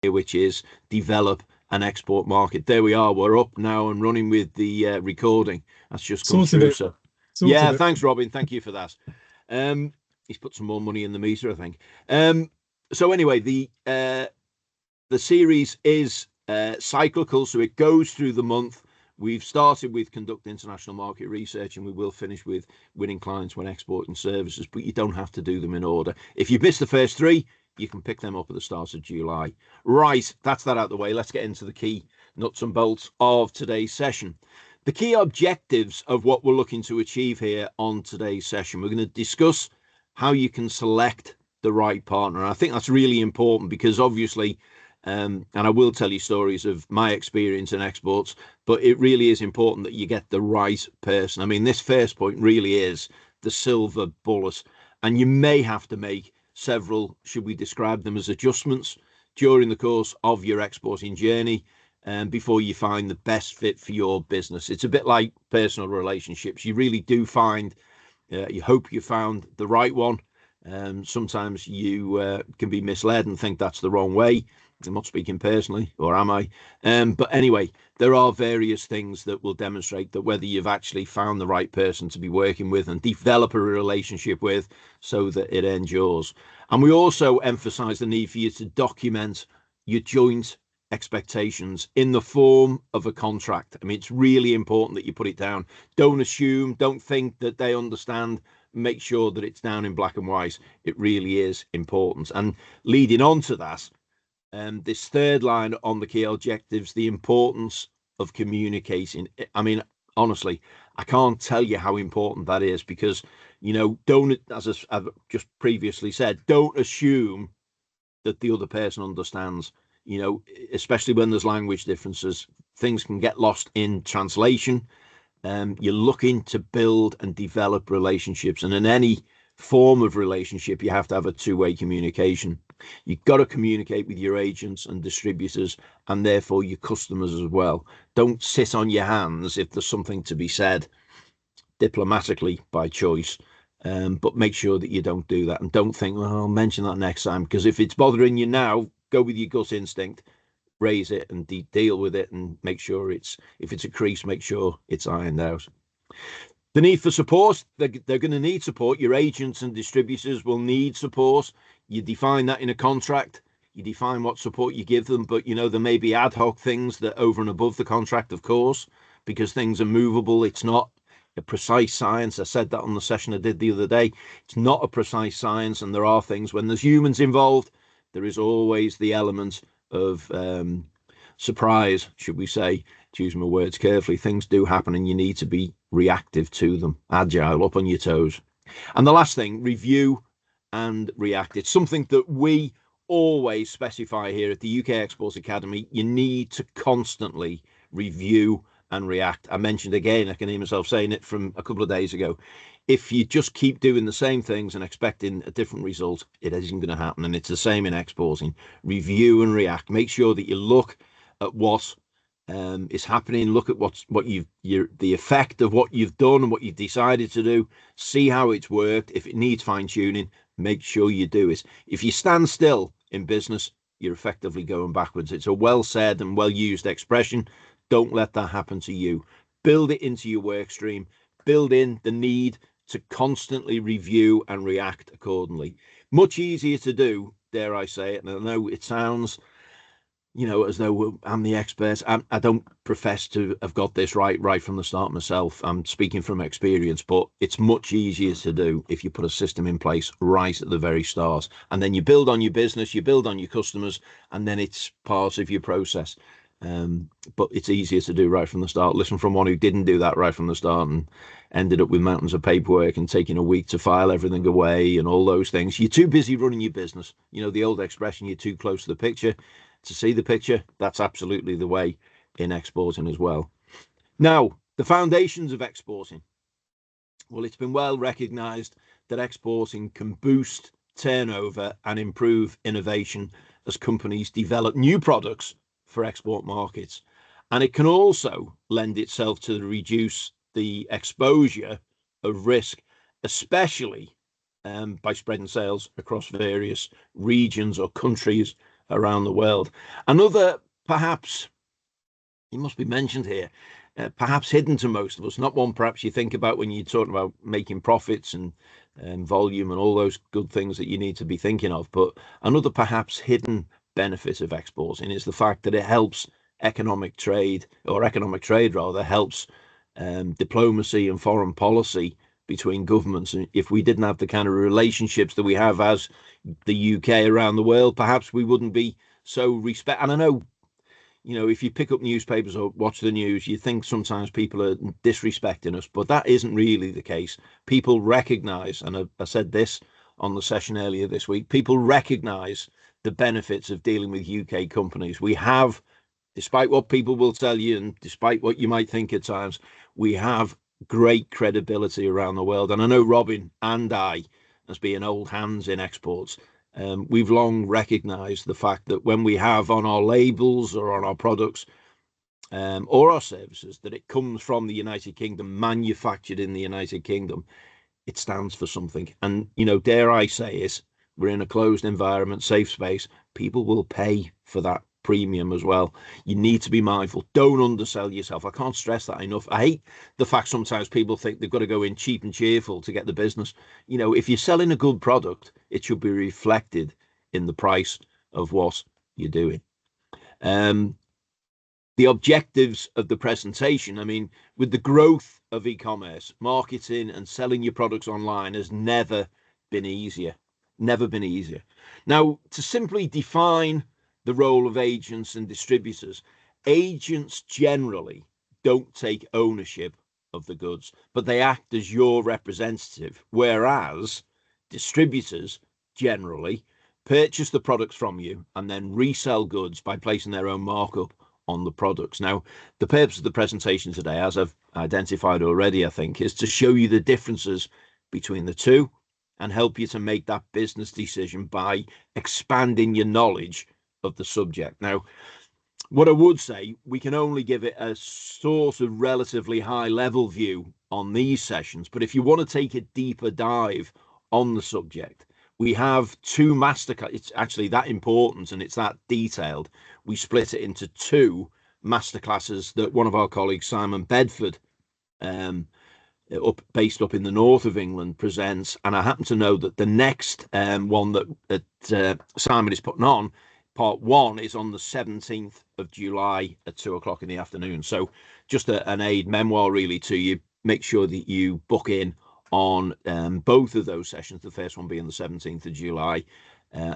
which is develop an export market. There we are. We're up now and running with the recording. That's just come Sorted through. it. So, Sorted yeah, it. thanks, Robin. Thank you for that. He's put some more money in the meter, I think. So anyway, the series is cyclical, so it goes through the month. We've started with conduct international market research, and we will finish with winning clients when exporting services, but you don't have to do them in order. If you've missed the first three, you can pick them up at the start of July. Right, that's that out of the way. Let's get into the key nuts and bolts of today's session. The key objectives of what we're looking to achieve here on today's session. We're going to discuss how you can select the right partner. And I think that's really important because obviously, and I will tell you stories of my experience in exports, but it really is important that you get the right person. I mean, this first point really is the silver bullet, and you may have to make several, should we describe them as adjustments, during the course of your exporting journey before you find the best fit for your business. It's a bit like personal relationships. You really do find, you hope you found the right one. Sometimes you can be misled and think that's the wrong way. I'm not speaking personally, or am I? But anyway, there are various things that will demonstrate that whether you've actually found the right person to be working with and develop a relationship with so that it endures. And we also emphasize the need for you to document your joint expectations in the form of a contract. I mean, it's really important that you put it down. Don't assume, don't think that they understand. Make sure that it's down in black and white. It really is important. And leading on to that, this third line on the key objectives, the importance of communicating. I mean, honestly, I can't tell you how important that is because, don't, as I've just previously said, don't assume that the other person understands, especially when there's language differences. Things can get lost in translation. You're looking to build and develop relationships, and in any form of relationship, you have to have a two-way communication. You've got to communicate with your agents and distributors and therefore your customers as well. Don't sit on your hands if there's something to be said diplomatically by choice, but make sure that you don't do that and don't think, well, I'll mention that next time, because if it's bothering you now, go with your gut instinct, raise it and deal with it, and make sure if it's a crease, make sure it's ironed out. The need for support, they're going to need support. Your agents and distributors will need support. You define that in a contract. You define what support you give them, but there may be ad hoc things that over and above the contract, of course, because things are movable. It's not a precise science. I said that on the session I did the other day. It's not a precise science, and there are things, when there's humans involved, there is always the element of surprise, should we say, to use my words carefully. Things do happen and you need to be reactive to them, agile, up on your toes. And the last thing, review and react. It's something that we always specify here at the UK Exports Academy. You need to constantly review and react. I mentioned again, I can hear myself saying it from a couple of days ago. If you just keep doing the same things and expecting a different result, it isn't going to happen. And it's the same in exporting. Review and react. Make sure that you look at what is happening. Look at the effect of what you've done and what you've decided to do. See how it's worked. If it needs fine tuning, make sure you do it. If you stand still in business, you're effectively going backwards. It's a well said and well used expression. Don't let that happen to you. Build it into your work stream. Build in the need to constantly review and react accordingly. Much easier to do, dare I say it, and I know it sounds as though I'm the expert. I don't profess to have got this right from the start myself. I'm speaking from experience, but it's much easier to do if you put a system in place right at the very start. And then you build on your business, you build on your customers, and then it's part of your process. But it's easier to do right from the start. Listen from one who didn't do that right from the start and ended up with mountains of paperwork and taking a week to file everything away and all those things. You're too busy running your business. The old expression, you're too close to the picture to see the picture. That's absolutely the way in exporting as well. Now, the foundations of exporting. Well, it's been well recognized that exporting can boost turnover and improve innovation as companies develop new products for export markets. And it can also lend itself to reduce the exposure of risk, especially by spreading sales across various regions or countries around the world. Another, perhaps, it must be mentioned here, perhaps hidden to most of us, not one perhaps you think about when you're talking about making profits and volume and all those good things that you need to be thinking of, but another perhaps hidden benefit of exporting is the fact that it helps economic trade rather helps diplomacy and foreign policy between governments. And if we didn't have the kind of relationships that we have as the UK around the world, perhaps we wouldn't be so respect. And I know, if you pick up newspapers or watch the news, you think sometimes people are disrespecting us, but that isn't really the case. People recognize, and I said this on the session earlier this week, people recognize the benefits of dealing with UK companies. We have, despite what people will tell you and despite what you might think at times, we have great credibility around the world. And I know Robin and I, as being old hands in exports, we've long recognized the fact that when we have on our labels or on our products or our services that it comes from the United Kingdom, manufactured in the United Kingdom, it stands for something. And, dare I say is, we're in a closed environment, safe space. People will pay for that premium as well. You need to be mindful. Don't undersell yourself. I can't stress that enough. I hate the fact sometimes people think they've got to go in cheap and cheerful to get the business. If you're selling a good product, it should be reflected in the price of what you're doing. The objectives of the presentation, with the growth of e-commerce, marketing and selling your products online has never been easier. Never been easier. Now, to simply define the role of agents and distributors, agents generally don't take ownership of the goods, but they act as your representative, whereas distributors generally purchase the products from you and then resell goods by placing their own markup on the products. Now, the purpose of the presentation today, as I've identified already, I think, is to show you the differences between the two and help you to make that business decision by expanding your knowledge of the subject. Now, what I would say, we can only give it a sort of relatively high level view on these sessions, but if you want to take a deeper dive on the subject, we have two masterclass. It's actually that important and it's that detailed. We split it into two masterclasses that one of our colleagues, Simon Bedford, based up in the north of England, presents. And I happen to know that the next one that Simon is putting on, part one, is on the 17th of July at 2:00 in the afternoon. So just an aid memoir really to you. Make sure that you book in on both of those sessions, the first one being the 17th of July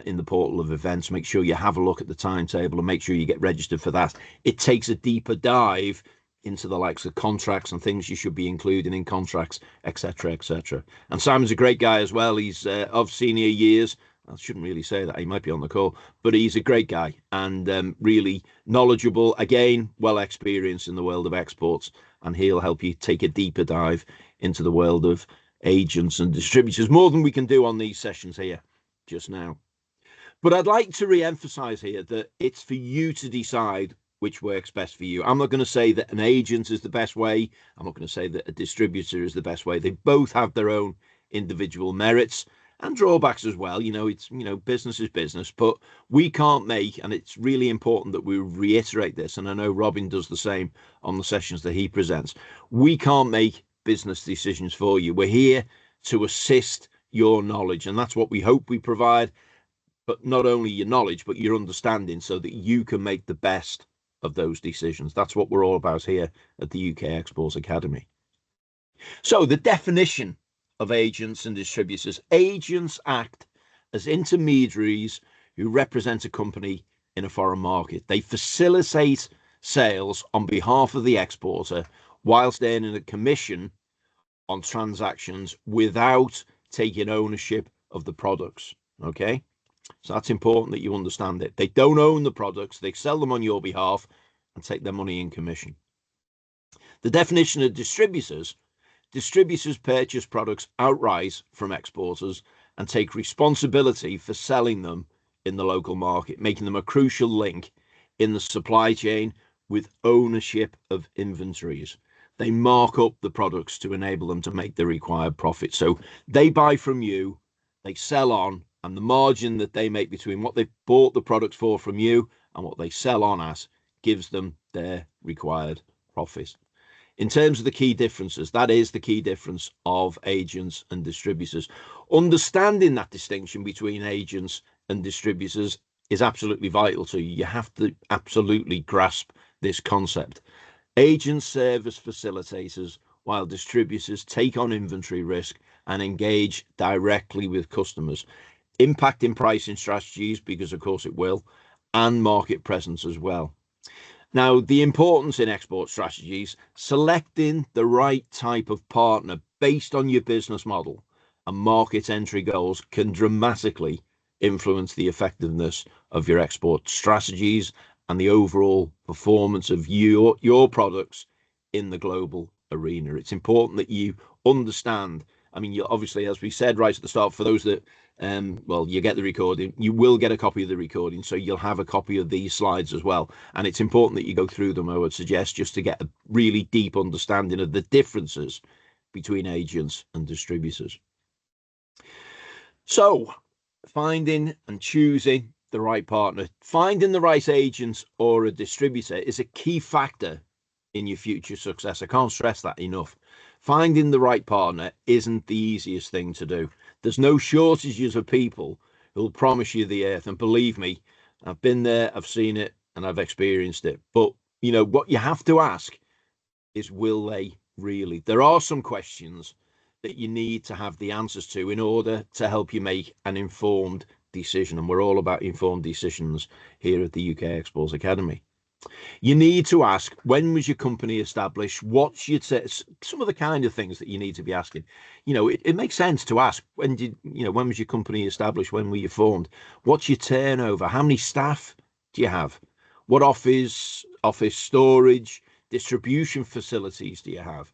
in the portal of events. Make sure you have a look at the timetable and make sure you get registered for that. It takes a deeper dive into the likes of contracts and things you should be including in contracts, etc., etc. And Simon's a great guy as well. He's of senior years. I shouldn't really say that, he might be on the call, but he's a great guy and really knowledgeable, again, well experienced in the world of exports, and he'll help you take a deeper dive into the world of agents and distributors, more than we can do on these sessions here just now. But I'd like to re-emphasize here that it's for you to decide which works best for you. I'm not going to say that an agent is the best way. I'm not going to say that a distributor is the best way. They both have their own individual merits and drawbacks as well. It's, business is business, but we can't make, and it's really important that we reiterate this, and I know Robin does the same on the sessions that he presents, we can't make business decisions for you. We're here to assist your knowledge, and that's what we hope we provide, but not only your knowledge, but your understanding so that you can make the best of those decisions. That's what we're all about here at the UK Exports Academy. So the definition of agents and distributors. Agents act as intermediaries who represent a company in a foreign market. They facilitate sales on behalf of the exporter whilst earning a commission on transactions without taking ownership of the products. Okay, so that's important that you understand it. They don't own the products, they sell them on your behalf and take their money in commission. The definition of distributors. Distributors purchase products outright from exporters and take responsibility for selling them in the local market, making them a crucial link in the supply chain with ownership of inventories. They mark up the products to enable them to make the required profit. So they buy from you, they sell on, and the margin that they make between what they've bought the products for from you and what they sell on as gives them their required profit. In terms of the key differences, that is the key difference of agents and distributors. Understanding that distinction between agents and distributors is absolutely vital to you. You have to absolutely grasp this concept. Agents serve as facilitators, while distributors take on inventory risk and engage directly with customers, impacting pricing strategies, because of course it will, and market presence as well. Now, the importance in export strategies, selecting the right type of partner based on your business model and market entry goals can dramatically influence the effectiveness of your export strategies and the overall performance of your products in the global arena. It's important that you understand. I mean, you obviously, as we said right at the start, for those that well, you get the recording, you will get a copy of the recording, so you'll have a copy of these slides as well, and it's important that you go through them, I would suggest, just to get a really deep understanding of the differences between agents and distributors. So finding and choosing the right partner, finding the right agent or a distributor is a key factor in your future success. I can't stress that enough. Finding the right partner isn't the easiest thing to do. There's no shortages of people who'll promise you the earth. And believe me, I've been there, I've seen it, and I've experienced it. But, you know, what you have to ask is, will they really? There are some questions that you need to have the answers to in order to help you make an informed decision. And we're all about informed decisions here at the UK Exports Academy. You need to ask, when was your company established? What's your some of the kind of things that you need to be asking? You know, it makes sense to ask, when was your company established? When were you formed? What's your turnover? How many staff do you have? What office storage, distribution facilities do you have?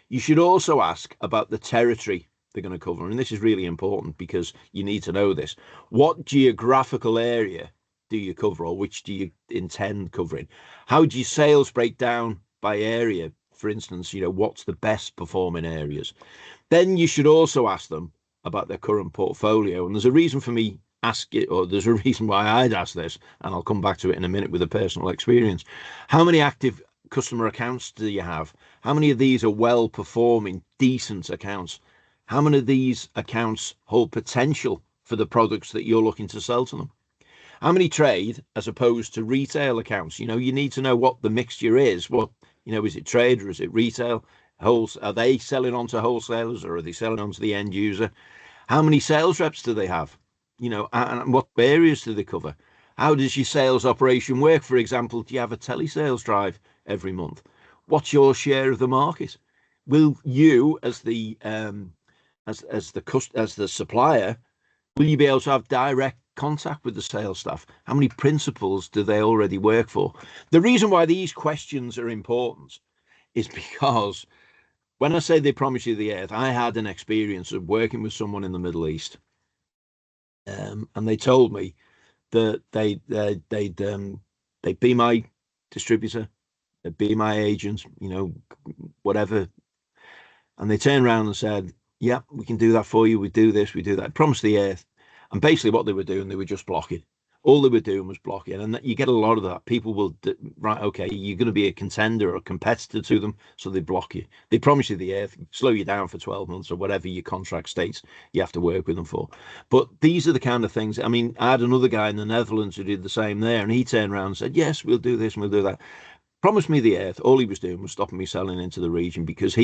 You should also ask about the territory they're going to cover. And this is really important because you need to know this. What geographical area do you cover, or which do you intend covering? How do your sales break down by area? For instance, you know, what's the best performing areas? Then you should also ask them about their current portfolio. And there's a reason for me ask it, or there's a reason why I'd ask this, and I'll come back to it in a minute with a personal experience. How many active customer accounts do you have? How many of these are well performing, decent accounts? How many of these accounts hold potential for the products that you're looking to sell to them? How many trade as opposed to retail accounts? You know, you need to know what the mixture is. What, you know, is it trade or is it retail? Are they selling on to wholesalers or are they selling on to the end user? How many sales reps do they have? You know, and what areas do they cover? How does your sales operation work? For example, do you have a telesales drive every month? What's your share of the market? Will you, as the supplier, will you be able to have direct contact with the sales staff? How many principals do they already work for? The reason why these questions are important is because when I say they promise you the earth, I had an experience of working with someone in the Middle East, and they told me that they'd be my distributor, they'd be my agent, you know, whatever. And they turned around and said, yeah, we can do that for you. We do this, we do that. Promise the earth. And basically what they were doing, they were just blocking. All they were doing was blocking. And you get a lot of that. People will, right, okay, you're going to be a contender or a competitor to them, so they block you. They promise you the earth, slow you down for 12 months or whatever your contract states you have to work with them for. But these are the kind of things. I mean, I had another guy in the Netherlands who did the same there, and he turned around and said, yes, we'll do this and we'll do that. Promised me the earth. All he was doing was stopping me selling into the region because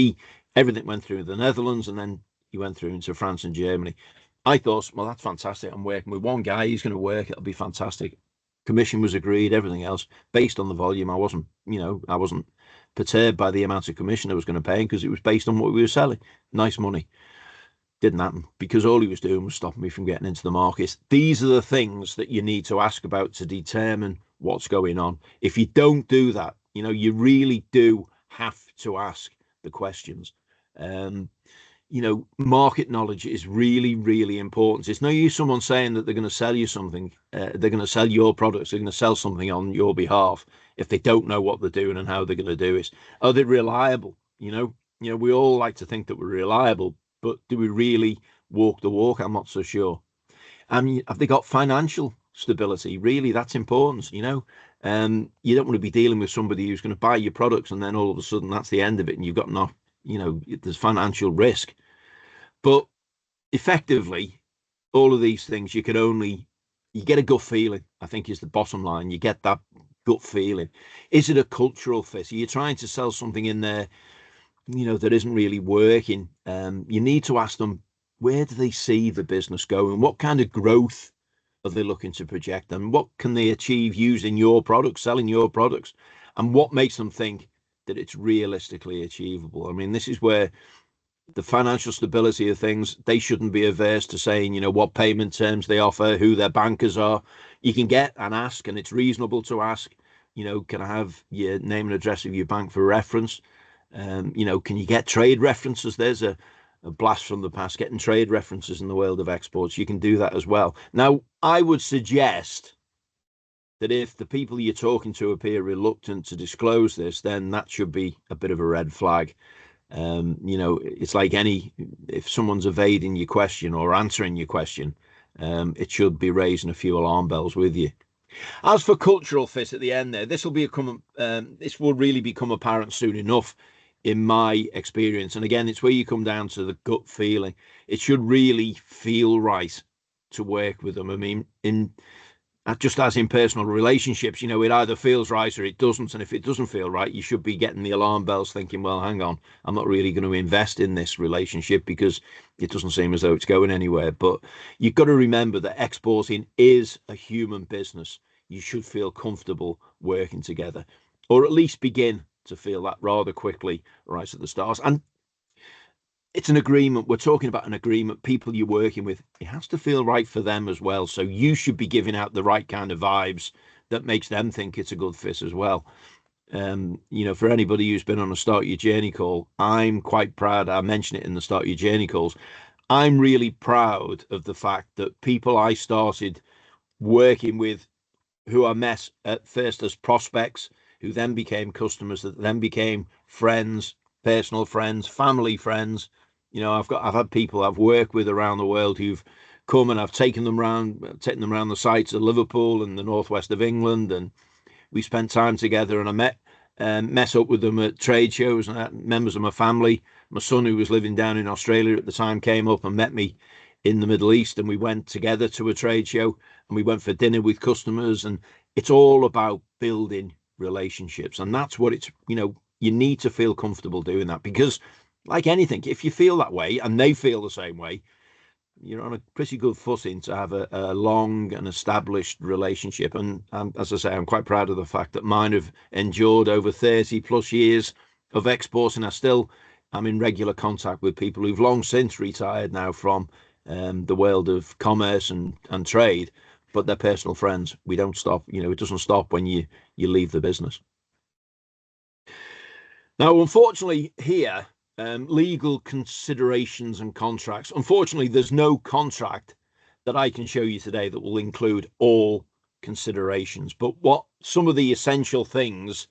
everything went through the Netherlands and then he went through into France and Germany. I thought, well, that's fantastic. I'm working with one guy. He's going to work. It'll be fantastic. Commission was agreed, everything else based on the volume. I wasn't perturbed by the amount of commission I was going to pay because it was based on what we were selling. Nice money. Didn't happen because all he was doing was stopping me from getting into the market. These are the things that you need to ask about to determine what's going on. If you don't do that, you know, you really do have to ask the questions. You know, market knowledge is really, really important. It's no use someone saying that they're going to sell you something. They're going to sell your products. They're going to sell something on your behalf if they don't know what they're doing and how they're going to do it. Are they reliable? You know, we all like to think that we're reliable, but do we really walk the walk? I'm not so sure. Have they got financial stability? Really, that's important, you know. You don't want to be dealing with somebody who's going to buy your products and then all of a sudden that's the end of it, and you've got no, you know, there's financial risk. But effectively, all of these things you get a gut feeling, I think, is the bottom line. You get that gut feeling. Is it a cultural fit? Are you trying to sell something in there, you know, that isn't really working? You need to ask them, where do they see the business going? What kind of growth are they looking to project? And what can they achieve using your products, selling your products? And what makes them think that it's realistically achievable? I mean, this is where the financial stability of things, they shouldn't be averse to saying, you know, what payment terms they offer, who their bankers are. You can get and ask, and it's reasonable to ask, you know, can I have your name and address of your bank for reference? You know, can you get trade references? There's a blast from the past, getting trade references in the world of exports. You can do that as well. Now, I would suggest that if the people you're talking to appear reluctant to disclose this, then that should be a bit of a red flag. You know, it's like if someone's evading your question or answering your question, it should be raising a few alarm bells with you. As for cultural fit at the end there, this will really become apparent soon enough in my experience. And again, it's where you come down to the gut feeling. It should really feel right to work with them. I mean, just as in personal relationships, you know, it either feels right or it doesn't. And if it doesn't feel right, you should be getting the alarm bells thinking, well, hang on, I'm not really going to invest in this relationship because it doesn't seem as though it's going anywhere. But you've got to remember that exporting is a human business. You should feel comfortable working together, or at least begin to feel that rather quickly right at the start. And it's an agreement. We're talking about an agreement. People you're working with, it has to feel right for them as well. So you should be giving out the right kind of vibes that makes them think it's a good fit as well. You know, for anybody who's been on a Start Your Journey call, I'm quite proud. I mentioned it in the Start Your Journey calls. I'm really proud of the fact that people I started working with, who I met at first as prospects, who then became customers, that then became friends, personal friends, family friends. You know, I've had people I've worked with around the world who've come, and I've taken them around the sites of Liverpool and the northwest of England, and we spent time together. And I met up with them at trade shows, and members of my family. My son, who was living down in Australia at the time, came up and met me in the Middle East, and we went together to a trade show, and we went for dinner with customers. And it's all about building relationships, and that's what it's, you know, you need to feel comfortable doing that, because like anything, if you feel that way and they feel the same way, you're on a pretty good footing to have a long and established relationship. And as I say, I'm quite proud of the fact that mine have endured over 30 plus years of exporting. I'm in regular contact with people who've long since retired now from the world of commerce and trade, but they're personal friends. We don't stop, you know, it doesn't stop when you leave the business. Now, unfortunately, here, legal considerations and contracts. Unfortunately, there's no contract that I can show you today that will include all considerations. But what some of the essential things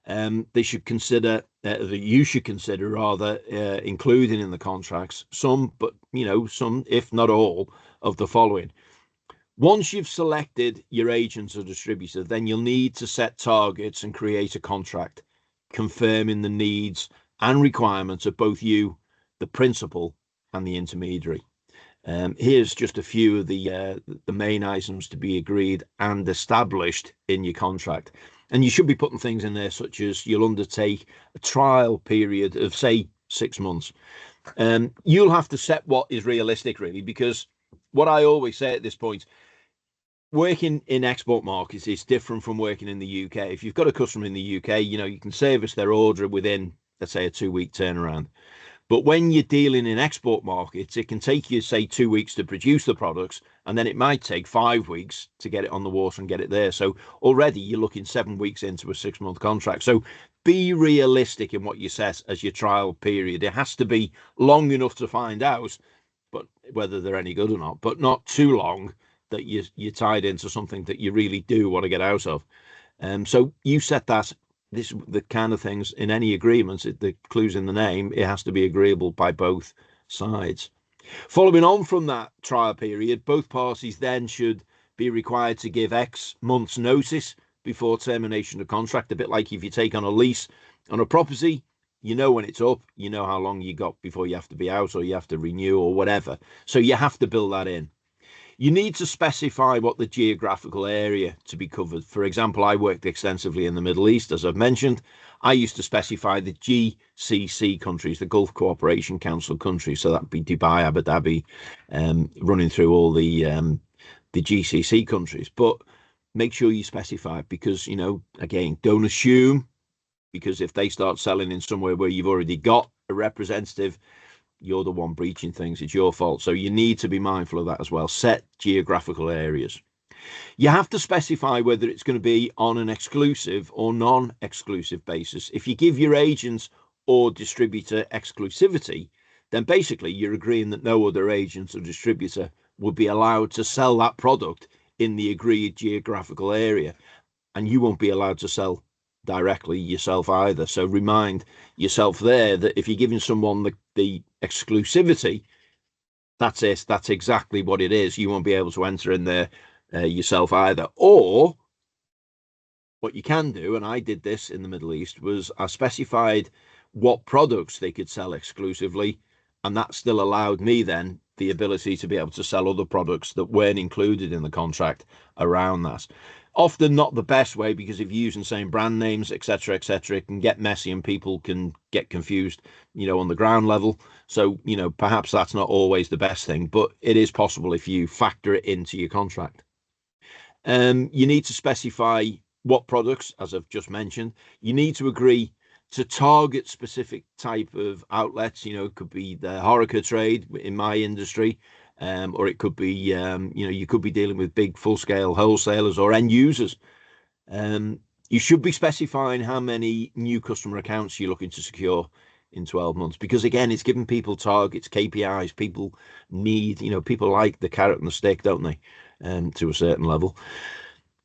they should consider, that you should consider rather, including in the contracts, some, but you know, some, if not all, of the following. Once you've selected your agent or distributor, then you'll need to set targets and create a contract confirming the needs and requirements of both you, the principal, and the intermediary. Here's just a few of the main items to be agreed and established in your contract. And you should be putting things in there such as you'll undertake a trial period of, say, 6 months. You'll have to set what is realistic, really, because what I always say at this point, working in export markets is different from working in the UK. If you've got a customer in the UK, you know, you can service their order within, let's say, a 2-week turnaround. But when you're dealing in export markets, it can take you, say, 2 weeks to produce the products, and then it might take 5 weeks to get it on the water and get it there. So already you're looking 7 weeks into a 6-month contract. So be realistic in what you set as your trial period. It has to be long enough to find out, but whether they're any good or not, but not too long that you're tied into something that you really do want to get out of. So you set that. The kind of things in any agreements, the clues in the name, it has to be agreeable by both sides. Following on from that trial period, both parties then should be required to give X months notice before termination of contract. A bit like if you take on a lease on a property, you know when it's up, you know how long you got before you have to be out or you have to renew or whatever. So you have to build that in. You need to specify what the geographical area to be covered. For example, I worked extensively in the Middle East, as I've mentioned. I used to specify the GCC countries, the Gulf Cooperation Council countries. So that'd be Dubai, Abu Dhabi, running through all the GCC countries. But make sure you specify because, you know, again, don't assume, because if they start selling in somewhere where you've already got a representative, you're the one breaching things. It's your fault. So you need to be mindful of that as well. Set geographical areas. You have to specify whether it's going to be on an exclusive or non-exclusive basis. If you give your agents or distributor exclusivity, then basically you're agreeing that no other agent or distributor would be allowed to sell that product in the agreed geographical area, and you won't be allowed to sell directly yourself either. So remind yourself there that if you're giving someone the exclusivity, that's it. That's exactly what it is. You won't be able to enter in there yourself either. Or what you can do, and I did this in the Middle East, was I specified what products they could sell exclusively, and that still allowed me then the ability to be able to sell other products that weren't included in the contract around that. Often not the best way, because if you're using the same brand names, etc., it can get messy and people can get confused, you know, on the ground level. So, you know, perhaps that's not always the best thing, but it is possible if you factor it into your contract. You need to specify what products, as I've just mentioned. You need to agree to target specific type of outlets. You know, it could be the HoReCa trade in my industry, or it could be, you know, you could be dealing with big full-scale wholesalers or end users. You should be specifying how many new customer accounts you're looking to secure in 12 months, because again, it's giving people targets, KPIs. People need, you know, people like the carrot and the stick, don't they? To a certain level.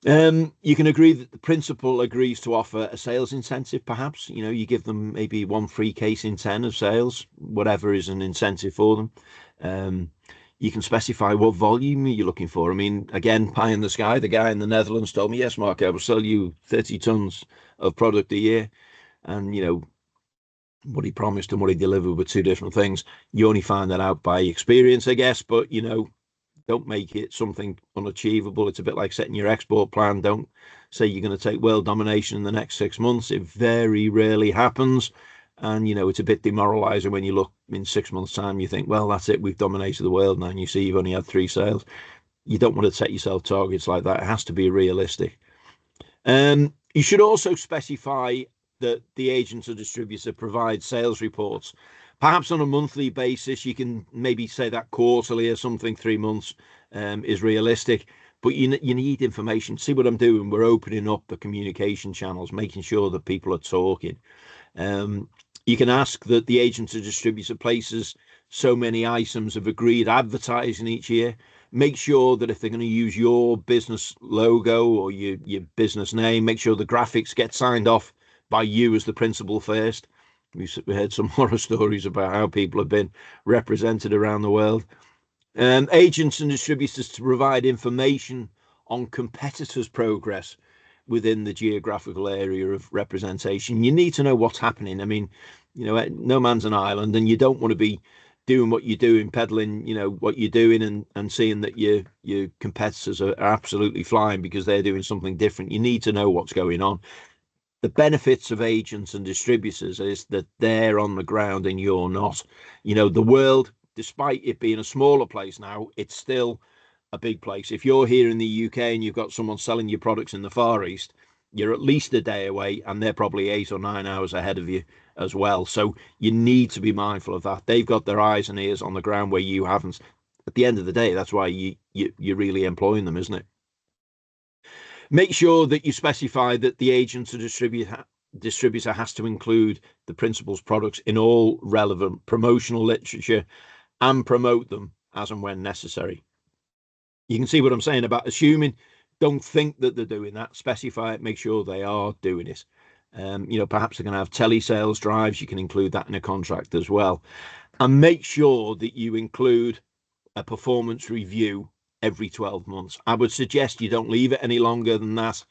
You can agree that the principal agrees to offer a sales incentive, perhaps. You know, you give them maybe 1 free case in 10 of sales, whatever is an incentive for them. You can specify what volume you're looking for. I mean, again, pie in the sky. The guy in the Netherlands told me, yes, Mark, I will sell you 30 tons of product a year. And, you know, what he promised and what he delivered were two different things. You only find that out by experience, I guess. But, you know, don't make it something unachievable. It's a bit like setting your export plan. Don't say you're going to take world domination in the next 6 months. It very rarely happens. And, you know, it's a bit demoralizing when you look in 6 months' time, you think, well, that's it. We've dominated the world now. And you see you've only had 3 sales. You don't want to set yourself targets like that. It has to be realistic. You should also specify that the agent or distributor provides sales reports, perhaps on a monthly basis. You can maybe say that quarterly or something. 3 months is realistic, but you need information. See what I'm doing? We're opening up the communication channels, making sure that people are talking. You can ask that the agent or distributor places so many items of agreed advertising each year. Make sure that if they're going to use your business logo or your business name, make sure the graphics get signed off by you as the principal first. We heard some horror stories about how people have been represented around the world. Agents and distributors to provide information on competitors' progress within the geographical area of representation. You need to know what's happening. I mean, you know, no man's an island, and you don't want to be doing what you're doing, peddling, you know, what you're doing and seeing that your competitors are absolutely flying because they're doing something different. You need to know what's going on. The benefits of agents and distributors is that they're on the ground and you're not. You know, the world, despite it being a smaller place now, it's still a big place. If you're here in the UK and you've got someone selling your products in the Far East, you're at least a day away, and they're probably 8 or 9 hours ahead of you as well. So you need to be mindful of that. They've got their eyes and ears on the ground where you haven't. At the end of the day, that's why you're really employing them, isn't it? Make sure that you specify that the agent or distributor has to include the principal's products in all relevant promotional literature and promote them as and when necessary. You can see what I'm saying about assuming. Don't think that they're doing that. Specify it. Make sure they are doing it. You know, perhaps they're going to have telesales drives. You can include that in a contract as well. And make sure that you include a performance review every 12 months. I would suggest you don't leave it any longer than that,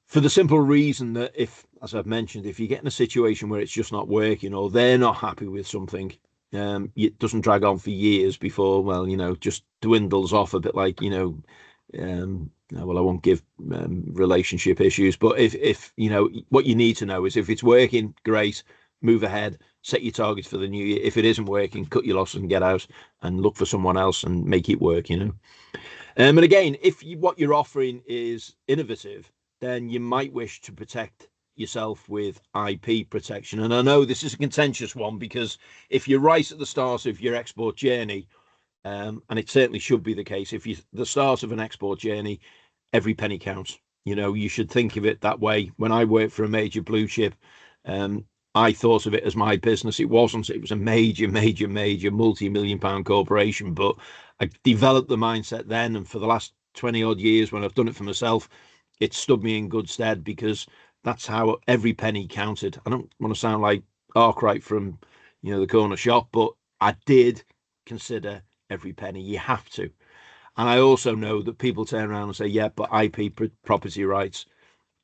for the simple reason that if, as I've mentioned, if you get in a situation where it's just not working or they're not happy with something, it doesn't drag on for years before, well, just dwindles off a bit like, well, I won't give relationship issues, but if what you need to know is if it's working, great, move ahead, set your targets for the new year. If it isn't working, cut your losses and get out and look for someone else and make it work, And again, if what you're offering is innovative, then you might wish to protect yourself with IP protection. And I know this is a contentious one, because if you're right at the start of your export journey, and it certainly should be the case, if you're the start of an export journey, every penny counts. You should think of it that way. When I worked for a major blue chip, I thought of it as my business. It wasn't. It was a major multi-million pound corporation. But I developed the mindset then, and for the last 20 odd years, when I've done it for myself, it stood me in good stead, because that's how every penny counted. I don't want to sound like Arkwright from the corner shop, but I did consider every penny. You have to. And I also know that people turn around and say, yeah, but IP property rights,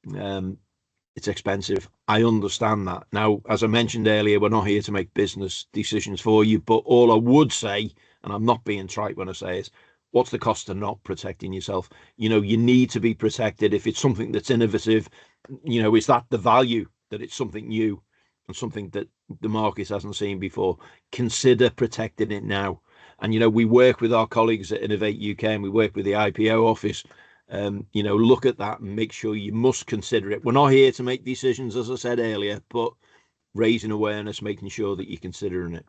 it's expensive. I understand that. Now, as I mentioned earlier, we're not here to make business decisions for you, but all I would say, and I'm not being trite when I say it, what's the cost of not protecting yourself? You need to be protected. If it's something that's innovative, is that the value, that it's something new and something that the market hasn't seen before? Consider protecting it now. And, we work with our colleagues at Innovate UK, and we work with the IPO office. Look at that and make sure you must consider it. We're not here to make decisions, as I said earlier, but raising awareness, making sure that you're considering it.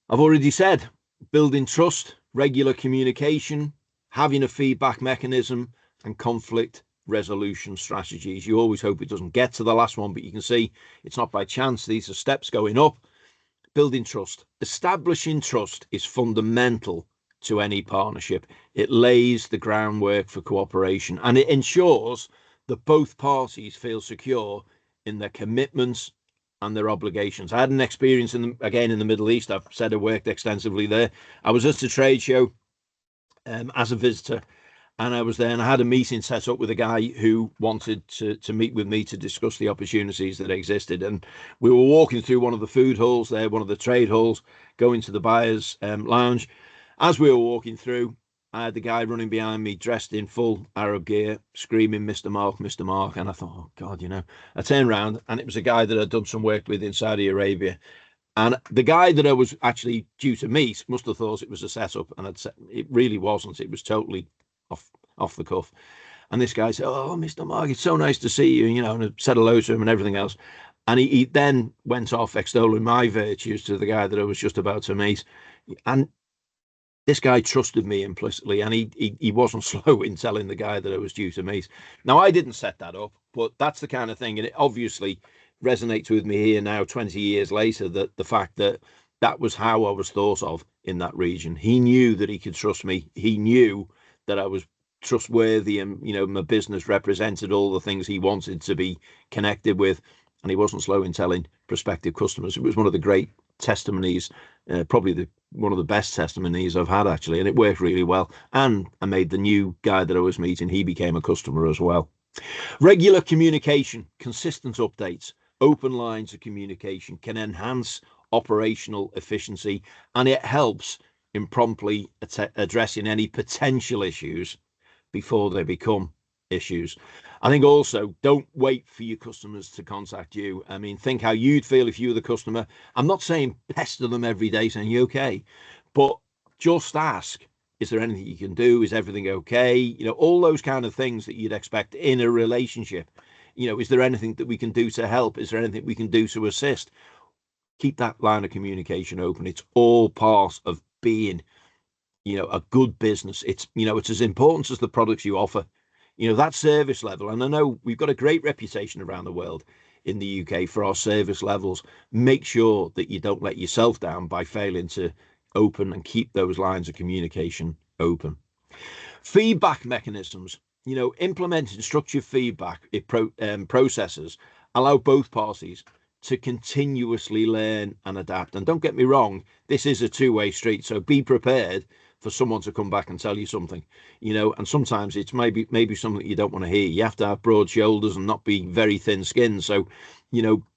I've already said, building trust, regular communication, having a feedback mechanism, and conflict resolution strategies. You always hope it doesn't get to the last one, but you can see it's not by chance. These are steps going up. Building trust. Establishing trust is fundamental to any partnership. It lays the groundwork for cooperation, and it ensures that both parties feel secure in their commitments and their obligations. I had an experience in the Middle East. I've said I worked extensively there. I was at a trade show as a visitor, and I was there, and I had a meeting set up with a guy who wanted to meet with me to discuss the opportunities that existed. And we were walking through one of the food halls there, one of the trade halls, going to the buyer's lounge. As we were walking through, I had the guy running behind me dressed in full Arab gear, screaming, "Mr. Mark, Mr. Mark." And I thought, oh God, I turned around, and it was a guy that I'd done some work with in Saudi Arabia. And the guy that I was actually due to meet must have thought it was a setup, and it really wasn't. It was totally off the cuff. And this guy said, "Oh, Mr. Mark, it's so nice to see you," and I said hello to him and everything else. And he then went off extolling my virtues to the guy that I was just about to meet. And this guy trusted me implicitly, and he wasn't slow in telling the guy that I was due to meet. Now, I didn't set that up, but that's the kind of thing, and it obviously resonates with me here now, 20 years later, that the fact that was how I was thought of in that region. He knew that he could trust me. He knew that I was trustworthy, and my business represented all the things he wanted to be connected with, and he wasn't slow in telling prospective customers. It was one of the great testimonies, probably one of the best testimonies I've had, actually, and it worked really well. And I made the new guy that I was meeting, he became a customer as well. Regular communication, consistent updates, open lines of communication can enhance operational efficiency, and it helps in promptly addressing any potential issues before they become issues. I think also, don't wait for your customers to contact you. I mean, think how you'd feel if you were the customer. I'm not saying pester them every day saying, "You okay?" But just ask, is there anything you can do? Is everything okay? All those kind of things that you'd expect in a relationship. Is there anything that we can do to help? Is there anything we can do to assist? Keep that line of communication open. It's all part of being, a good business. It's as important as the products you offer. That service level. And I know we've got a great reputation around the world in the UK for our service levels. Make sure that you don't let yourself down by failing to open and keep those lines of communication open. Feedback mechanisms. Implementing structured feedback processes allow both parties to continuously learn and adapt. And don't get me wrong, this is a two-way street. So be prepared for someone to come back and tell you something, and sometimes it's maybe something you don't want to hear. You have to have broad shoulders and not be very thin-skinned. So,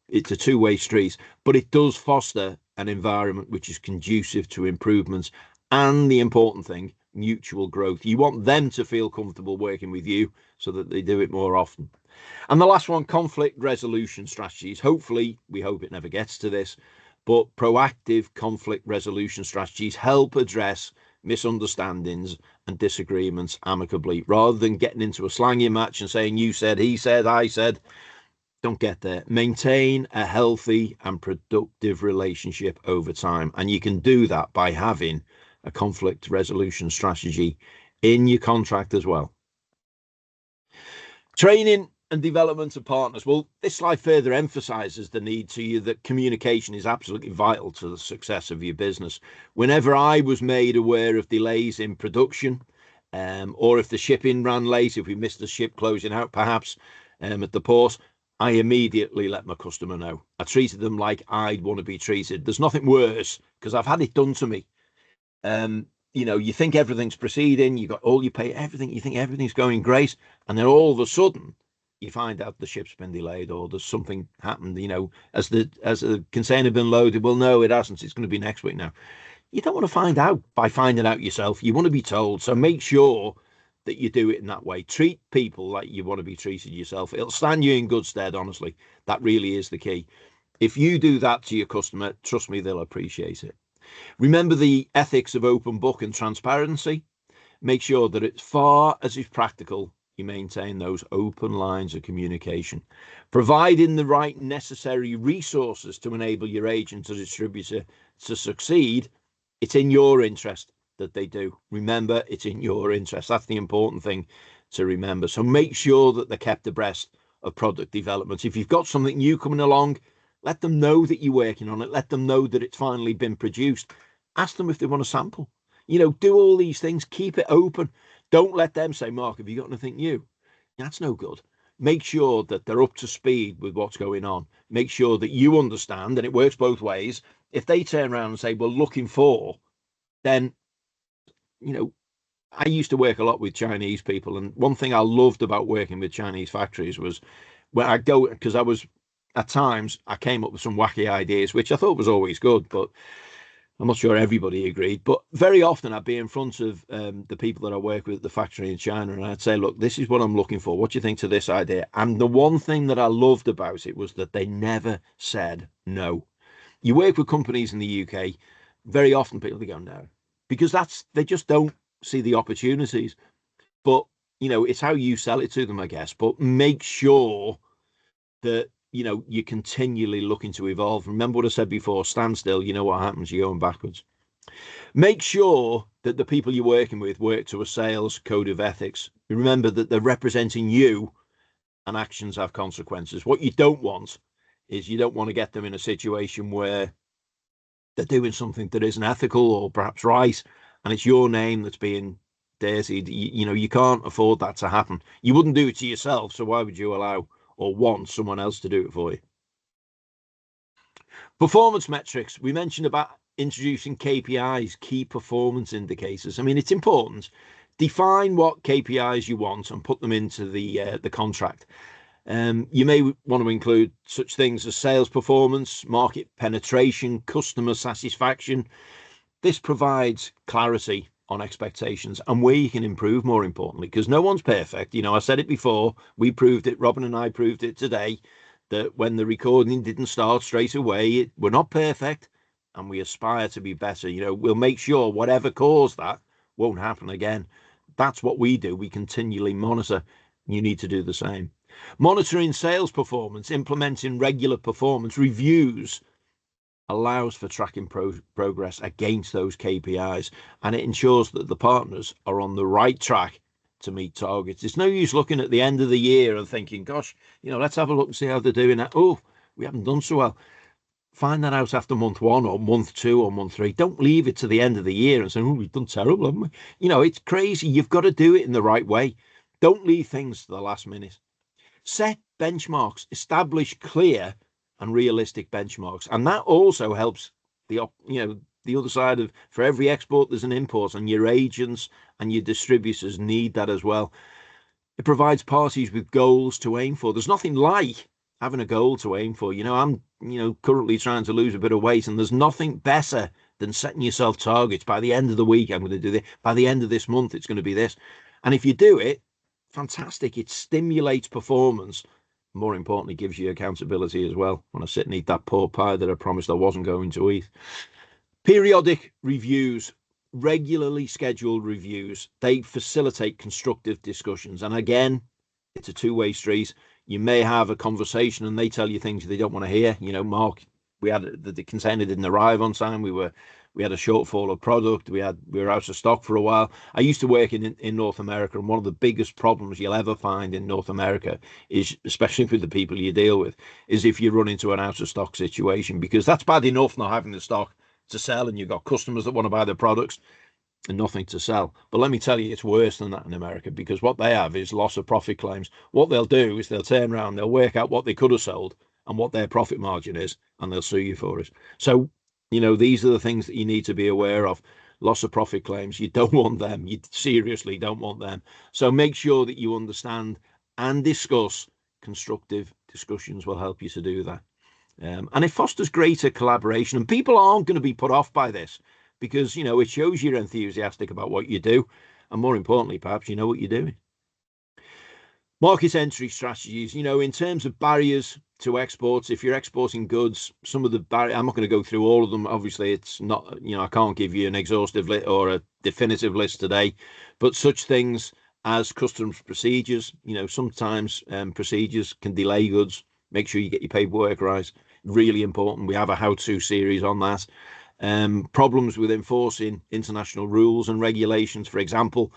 it's a two-way street, but it does foster an environment which is conducive to improvements and, the important thing, mutual growth. You want them to feel comfortable working with you so that they do it more often. And the last one, conflict resolution strategies. Hopefully, we hope it never gets to this, but proactive conflict resolution strategies help address misunderstandings and disagreements amicably, rather than getting into a slangy match and saying, you said, he said, I said. Don't get there. Maintain a healthy and productive relationship over time. And you can do that by having a conflict resolution strategy in your contract as well. Training and development of partners. Well, this slide further emphasizes the need to you that communication is absolutely vital to the success of your business. Whenever I was made aware of delays in production, or if the shipping ran late, if we missed the ship closing out, perhaps at the port, I immediately let my customer know. I treated them like I'd want to be treated. There's nothing worse, because I've had it done to me. You think everything's proceeding, you got all you pay, everything, you think everything's going great, and then all of a sudden you find out the ship's been delayed, or there's something happened, as the container been loaded. Well, no, it hasn't. It's going to be next week now. You don't want to find out by finding out yourself. You want to be told. So make sure that you do it in that way. Treat people like you want to be treated yourself. It'll stand you in good stead, honestly. That really is the key. If you do that to your customer, trust me, they'll appreciate it. Remember the ethics of open book and transparency. Make sure that as far as is practical, you maintain those open lines of communication. Providing the right necessary resources to enable your agent or distributor to succeed, it's in your interest that they do. Remember, it's in your interest. That's the important thing to remember. So make sure that they're kept abreast of product development. If you've got something new coming along, let them know that you're working on it. Let them know that it's finally been produced. Ask them if they want a sample. Do all these things. Keep it open. Don't let them say, Mark, have you got anything new? That's no good. Make sure that they're up to speed with what's going on. Make sure that you understand, and it works both ways. If they turn around and say, we're looking for, then, I used to work a lot with Chinese people. And one thing I loved about working with Chinese factories was when I go, because at times I came up with some wacky ideas, which I thought was always good, but I'm not sure everybody agreed. But very often I'd be in front of the people that I work with at the factory in China, and I'd say, look, this is what I'm looking for. What do you think to this idea? And the one thing that I loved about it was that they never said no. You work with companies in the UK, very often people, they go, no, because they just don't see the opportunities. But, it's how you sell it to them, I guess. But make sure that you're continually looking to evolve. Remember what I said before, stand still, you know what happens, you're going backwards. Make sure that the people you're working with work to a sales code of ethics. Remember that they're representing you, and actions have consequences. What you don't want is you don't want to get them in a situation where they're doing something that isn't ethical or perhaps right, and it's your name that's being dirtied. You can't afford that to happen. You wouldn't do it to yourself, so why would you allow or want someone else to do it for you? Performance metrics. We mentioned about introducing KPIs, key performance indicators. I mean, it's important. Define what KPIs you want and put them into the contract. You may want to include such things as sales performance, market penetration, customer satisfaction. This provides clarity on expectations and where you can improve, more importantly, because no one's perfect. I said it before, we proved it, Robin and I proved it today, that when the recording didn't start straight away, we're not perfect, and we aspire to be better. We'll make sure whatever caused that won't happen again. That's what we do. We continually monitor. You need to do the same. Monitoring sales performance, implementing regular performance reviews allows for tracking progress against those KPIs, and it ensures that the partners are on the right track to meet targets. It's no use looking at the end of the year and thinking, gosh, let's have a look and see how they're doing. Oh, we haven't done so well. Find that out after month 1 or month 2 or month 3. Don't leave it to the end of the year and say, oh, we've done terrible, haven't we? It's crazy. You've got to do it in the right way. Don't leave things to the last minute. Set benchmarks, establish clear and realistic benchmarks. And that also helps the other side of, for every export there's an import, and your agents and your distributors need that as well. It provides parties with goals to aim for. There's nothing like having a goal to aim for. I'm currently trying to lose a bit of weight, and there's nothing better than setting yourself targets. By the end of the week, I'm going to do this. By the end of this month, it's going to be this. And if you do it, fantastic. It stimulates performance. More importantly, gives you accountability as well. When I sit and eat that pork pie that I promised I wasn't going to eat. Periodic reviews, regularly scheduled reviews, they facilitate constructive discussions. And again, it's a two-way street. You may have a conversation and they tell you things they don't want to hear. Mark, we had the container didn't arrive on time. We had a shortfall of product. We were out of stock for a while. I used to work in North America, and one of the biggest problems you'll ever find in North America is, especially with the people you deal with, is if you run into an out of stock situation, because that's bad enough not having the stock to sell, and you've got customers that want to buy the products and nothing to sell. But let me tell you, it's worse than that in America, because what they have is loss of profit claims. What they'll do is they'll turn around, they'll work out what they could have sold and what their profit margin is, and they'll sue you for it. So, these are the things that you need to be aware of. Loss of profit claims, you don't want them. You seriously don't want them. So make sure that you understand and discuss. Constructive discussions will help you to do that. And it fosters greater collaboration, and people aren't going to be put off by this, because it shows you're enthusiastic about what you do, and more importantly, perhaps you know what you're doing. Market entry strategies, in terms of barriers to exports. If you're exporting goods, some of the barriers, I'm not going to go through all of them. Obviously, it's not, I can't give you an exhaustive list or a definitive list today, but such things as customs procedures, sometimes procedures can delay goods. Make sure you get your paperwork right. Really important. We have a how-to series on that. Problems with enforcing international rules and regulations. For example,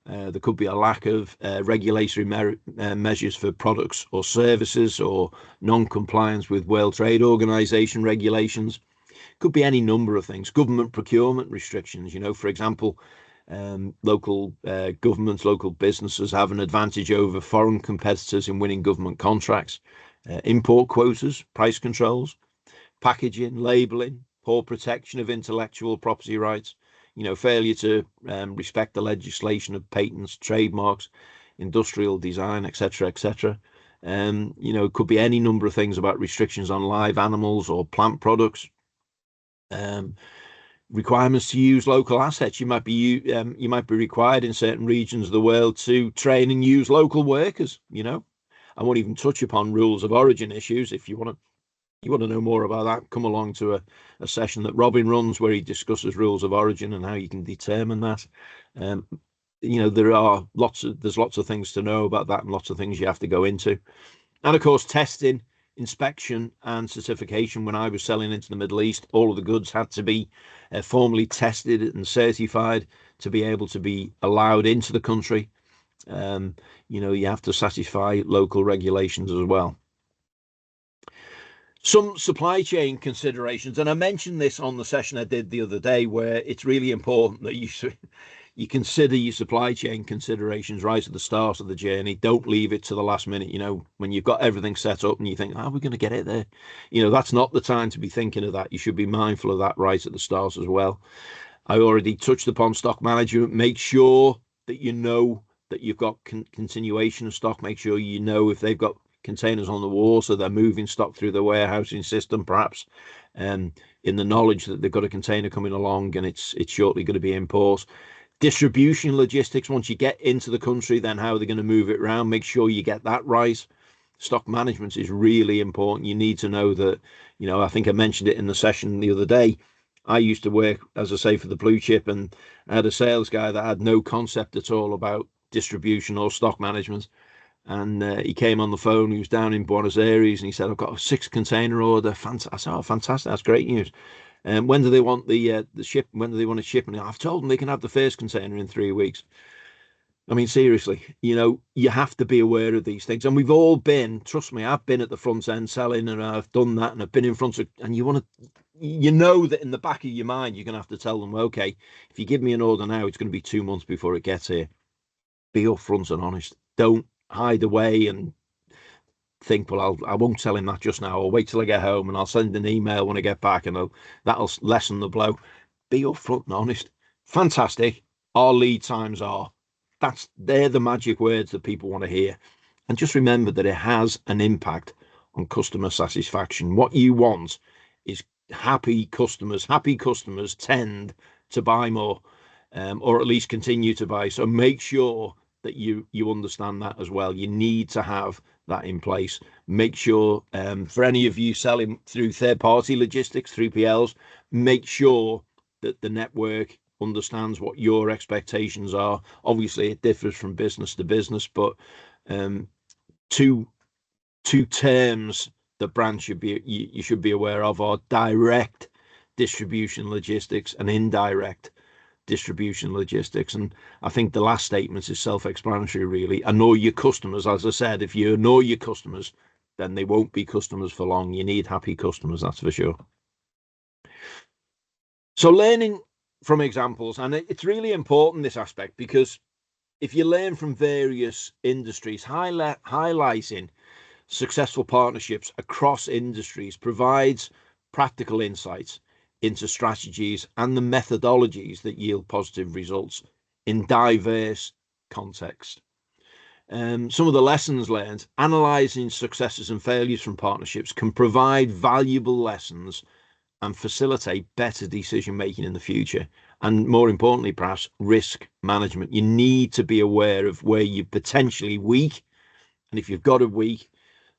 there could be a lack of regulatory measures for products or services, or non-compliance with World Trade Organization regulations. Could be any number of things. Government procurement restrictions. For example, local governments, local businesses have an advantage over foreign competitors in winning government contracts. Import quotas, price controls, packaging, labeling, poor protection of intellectual property rights, failure to respect the legislation of patents, trademarks, industrial design, etc., etc. It could be any number of things about restrictions on live animals or plant products. Requirements to use local assets. You might be required in certain regions of the world to train and use local workers. I won't even touch upon rules of origin issues. If you want to know more about that, come along to a session that Robin runs where he discusses rules of origin and how you can determine that. There's lots of things to know about that, and lots of things you have to go into. And of course, testing, inspection and certification. When I was selling into the Middle East, all of the goods had to be formally tested and certified to be able to be allowed into the country. You have to satisfy local regulations as well. Some supply chain considerations, and I mentioned this on the session I did the other day, where it's really important that you consider your supply chain considerations right at the start of the journey. Don't leave it to the last minute. When you've got everything set up and you think, we're going to get it there. That's not the time to be thinking of that. You should be mindful of that right at the start as well. I already touched upon stock management. Make sure that you know that you've got continuation of stock. Make sure you know if they've got containers on the wall, so they're moving stock through the warehousing system, perhaps in the knowledge that they've got a container coming along and it's shortly going to be in port. Distribution logistics, once you get into the country, then how they're going to move it around. Make sure you get that right. Stock management is really important. You need to know that, I think I mentioned it in the session the other day. I used to work, as I say, for the blue chip, and I had a sales guy that had no concept at all about distribution or stock management. And he came on the phone. He was down in Buenos Aires, and he said, "I've got a 6 container order." I said, "Oh, fantastic! That's great news." And when do they want the ship? When do they want it shipped? And I've told them they can have the first container in 3 weeks. I mean, seriously, you have to be aware of these things. And we've all been, trust me, I've been at the front end selling, and I've done that, and I've been in front of, and you know that in the back of your mind, you're going to have to tell them, okay, if you give me an order now, it's going to be 2 months before it gets here. Be upfront and honest. Don't hide away and think, well, I won't tell him that just now. I'll wait till I get home and I'll send an email when I get back, and that'll lessen the blow. Be upfront and honest. Fantastic. Our lead times are. They're the magic words that people want to hear. And just remember that it has an impact on customer satisfaction. What you want is happy customers. Happy customers tend to buy more, or at least continue to buy. So make sure that you understand that as well. You need to have that in place. Make sure, for any of you selling through third-party logistics, 3PLs, make sure that the network understands what your expectations are. Obviously, it differs from business to business, but two terms that brands you should be aware of are direct distribution logistics and indirect distribution logistics. And I think the last statement is self-explanatory, really. Annoy your customers. As I said, if you annoy your customers, then they won't be customers for long. You need happy customers, that's for sure. So learning from examples, and it's really important, this aspect, because if you learn from various industries, highlighting successful partnerships across industries provides practical insights into strategies and the methodologies that yield positive results in diverse contexts. Some of the lessons learned: analysing successes and failures from partnerships can provide valuable lessons and facilitate better decision making in the future. And more importantly, perhaps, risk management. You need to be aware of where you're potentially weak. And if you've got a weak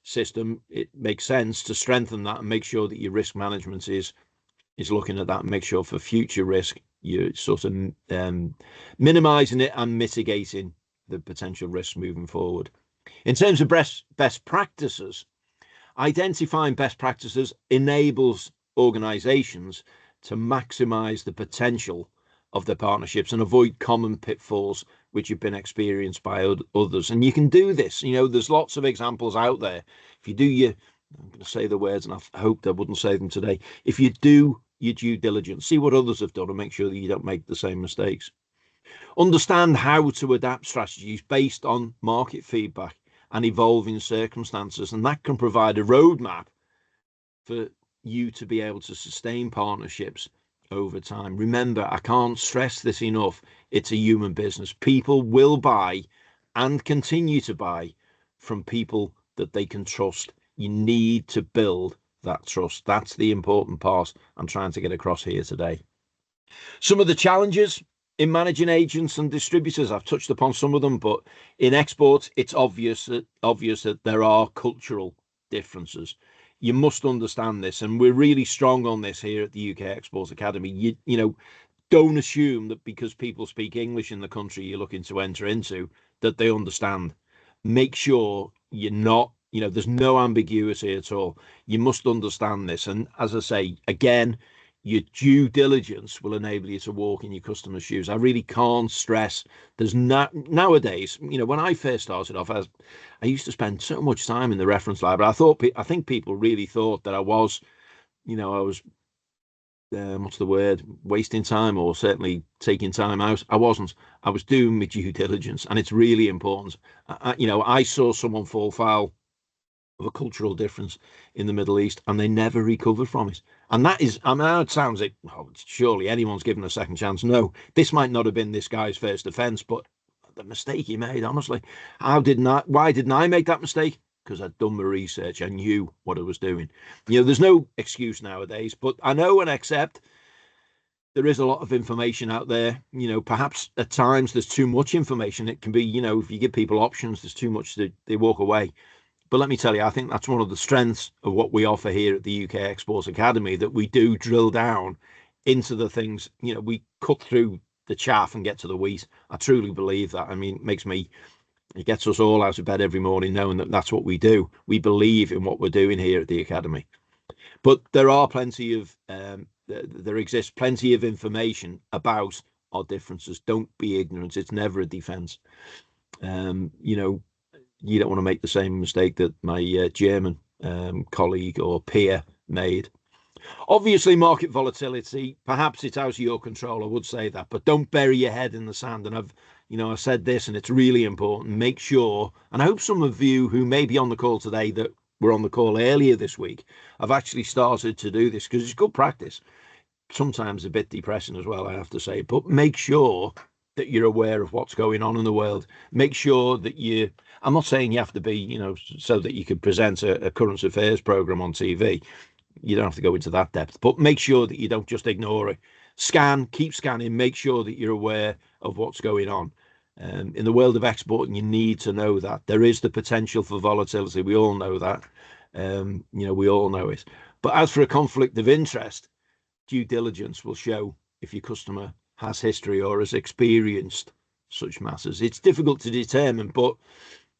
system, it makes sense to strengthen that and make sure that your risk management is looking at that, and make sure for future risk you're sort of minimizing it and mitigating the potential risks moving forward. In terms of best practices, identifying best practices enables organizations to maximize the potential of their partnerships and avoid common pitfalls which have been experienced by others. And you can do this. There's lots of examples out there. If you do I'm going to say the words, and I hoped I wouldn't say them today. If you do your due diligence, see what others have done and make sure that you don't make the same mistakes. Understand how to adapt strategies based on market feedback and evolving circumstances, and that can provide a roadmap for you to be able to sustain partnerships over time. Remember, I can't stress this enough, it's a human business. People will buy and continue to buy from people that they can trust. You need to build that trust. That's the important part I'm trying to get across here today. Some of the challenges in managing agents and distributors, I've touched upon some of them, but in exports, it's obvious that there are cultural differences. You must understand this, and we're really strong on this here at the UK Exports Academy. You don't assume that because people speak English in the country you're looking to enter into, that they understand. Make sure you're not, there's no ambiguity at all. You must understand this. And as I say, again, your due diligence will enable you to walk in your customer's shoes. I really can't stress. There's nowadays, when I first started off, I used to spend so much time in the reference library. I think people really thought that I was, what's the word, wasting time, or certainly taking time out. I wasn't. I was doing my due diligence, and it's really important. I saw someone fall foul of a cultural difference in the Middle East, and they never recovered from it. And that is, it sounds like, surely anyone's given a second chance. No, this might not have been this guy's first offence, but the mistake he made, honestly, why didn't I make that mistake? Because I'd done my research. I knew what I was doing. There's no excuse nowadays, but I know and accept there is a lot of information out there. Perhaps at times there's too much information. It can be, if you give people options, there's too much, they walk away. But let me tell you, I think that's one of the strengths of what we offer here at the UK Exports Academy, that we do drill down into the things, we cut through the chaff and get to the wheat. I truly believe that. I mean, it gets us all out of bed every morning knowing that that's what we do. We believe in what we're doing here at the Academy. But there exists plenty of information about our differences. Don't be ignorant. It's never a defense. You don't want to make the same mistake that my German colleague or peer made. Obviously, market volatility, perhaps it's out of your control. I would say that, but don't bury your head in the sand. And I said this and it's really important. Make sure, and I hope some of you who may be on the call today that were on the call earlier this week have actually started to do this, because it's good practice. Sometimes a bit depressing as well, I have to say, but make sure that you're aware of what's going on in the world. Make sure that I'm not saying you have to be, so that you could present a current affairs program on TV. You don't have to go into that depth, but make sure that you don't just ignore it. Keep scanning, make sure that you're aware of what's going on. In the world of exporting, you need to know that there is the potential for volatility. We all know that. We all know it. But as for a conflict of interest, due diligence will show if your customer has history or has experienced such matters. It's difficult to determine, but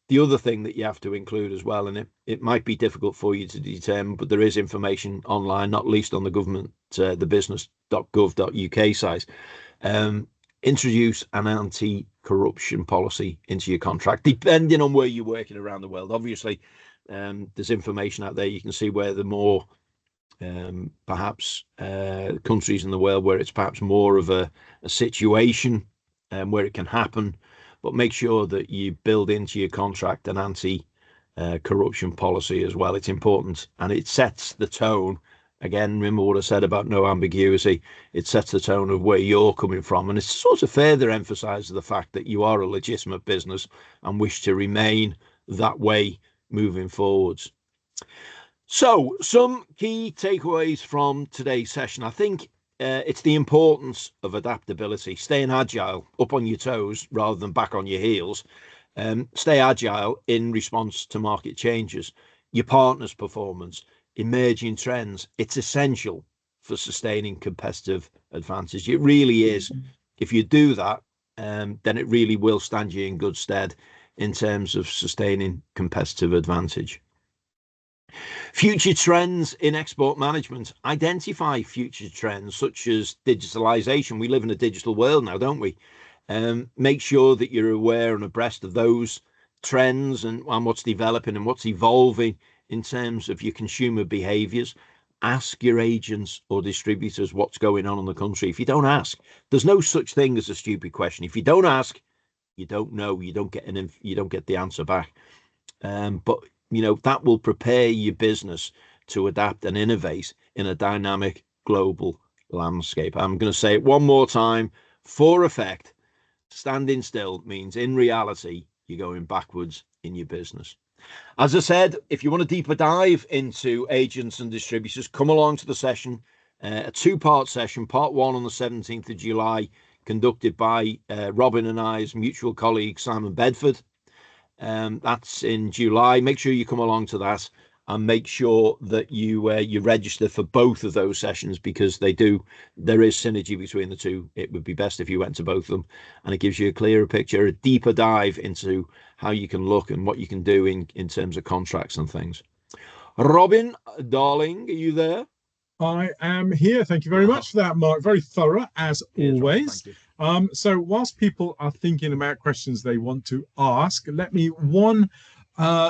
the other thing that you have to include as well, and it might be difficult for you to determine, but there is information online, not least on the government, the business.gov.uk site. Introduce an anti-corruption policy into your contract, depending on where you're working around the world. Obviously, there's information out there. You can see where the more perhaps countries in the world where it's perhaps more of a situation where it can happen. But make sure that you build into your contract an anti-corruption policy as well. It's important, and it sets the tone. Again, remember what I said about no ambiguity. It sets the tone of where you're coming from, and it sort of further emphasises the fact that you are a legitimate business and wish to remain that way moving forwards. So, some key takeaways from today's session. I think it's the importance of adaptability, staying agile, up on your toes rather than back on your heels. Stay agile in response to market changes, your partner's performance, emerging trends. It's essential for sustaining competitive advantage. It really is. If you do that, then it really will stand you in good stead in terms of sustaining competitive advantage. Future trends in export management. Identify future trends such as digitalization. We live in a digital world now, don't we? Make sure that you're aware and abreast of those trends and what's developing and what's evolving in terms of your consumer behaviors. Ask your agents or distributors what's going on in the country. If you don't ask, there's no such thing as a stupid question. If you don't ask, you don't know. You don't get the answer back. But that will prepare your business to adapt and innovate in a dynamic global landscape. I'm going to say it one more time for effect. Standing still means in reality, you're going backwards in your business. As I said, if you want a deeper dive into agents and distributors, come along to the session, a two-part session, part one on the 17th of July, conducted by Robin and I's mutual colleague, Simon Bedford. That's in July. Make sure you come along to that, and make sure that you register for both of those sessions, because there is synergy between the two. It would be best if you went to both of them, and it gives you a clearer picture, a deeper dive into how you can look and what you can do in terms of contracts and things. Robin, darling, are you there? I am here. Thank you very much for that, Mark. Very thorough, as always. So whilst people are thinking about questions they want to ask, let me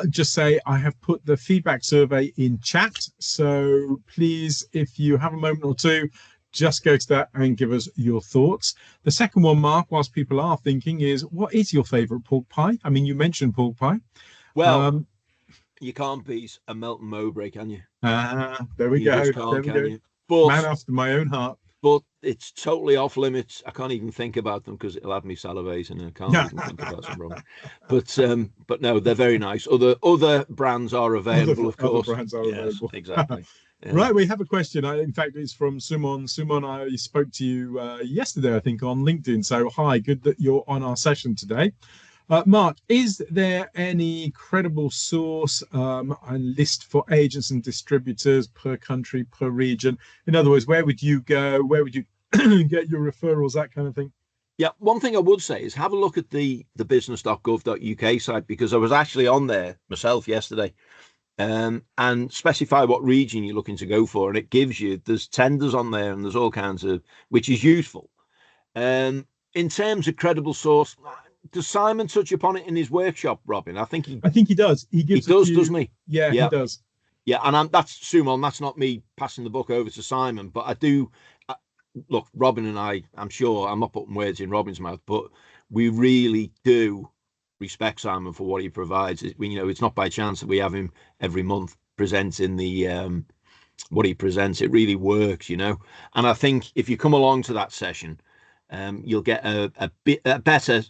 just say I have put the feedback survey in chat. So please, if you have a moment or two, just go to that and give us your thoughts. The second one, Mark, whilst people are thinking, is what is your favourite pork pie? I mean, you mentioned pork pie. Well, you can't beat a Melton Mowbray, can you? There we go. There we go. But, man after my own heart. But it's totally off limits. I can't even think about them because it'll have me salivating, and I can't even think about some wrong. But no, they're very nice. Other brands are available, of course. Other brands are available. Exactly. Yeah. Right, we have a question. In fact, it's from Sumon. Sumon, I spoke to you yesterday, I think, on LinkedIn. So hi, good that you're on our session today. Mark, is there any credible source and list for agents and distributors per country, per region? In other words, where would you go? Where would you get your referrals, that kind of thing? Yeah, one thing I would say is have a look at the business.gov.uk site, because I was actually on there myself yesterday, and specify what region you're looking to go for, and it gives you, there's tenders on there and there's all kinds of, which is useful. In terms of credible source, does Simon touch upon it in his workshop, Robin? I think he does. He does, doesn't he? Yeah, he does. Yeah, and that's Sumon. That's not me passing the book over to Simon, but I do. Look, Robin and I'm sure I'm not putting words in Robin's mouth, but we really do respect Simon for what he provides. It's not by chance that we have him every month presenting what he presents. It really works, and I think if you come along to that session, you'll get a better,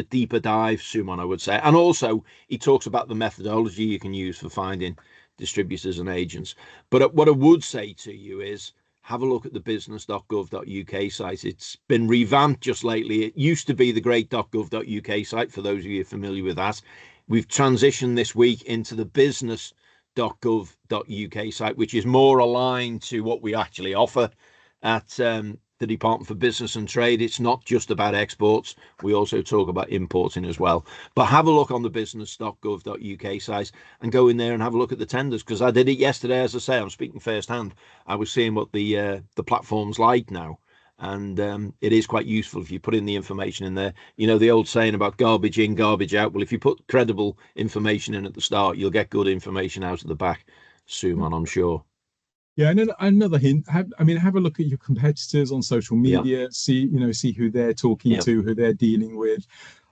deeper dive, Suman, I would say. And also, he talks about the methodology you can use for finding distributors and agents. But what I would say to you is, have a look at the business.gov.uk site. It's been revamped just lately. It used to be the great .gov.uk site, for those of you familiar with that. We've transitioned this week into the business.gov.uk site, which is more aligned to what we actually offer at the Department for Business and Trade. It's not just about exports. We also talk about importing as well. But have a look on the business.gov.uk site and go in there and have a look at the tenders, because I did it yesterday. As I say, I'm speaking firsthand. I was seeing what the platform's like now, and it is quite useful if you put in the information in there. The old saying about garbage in, garbage out. Well, if you put credible information in at the start, you'll get good information out of the back, Suman, I'm sure. Yeah, and another hint. Have a look at your competitors on social media. Yeah. See who they're talking to, who they're dealing with.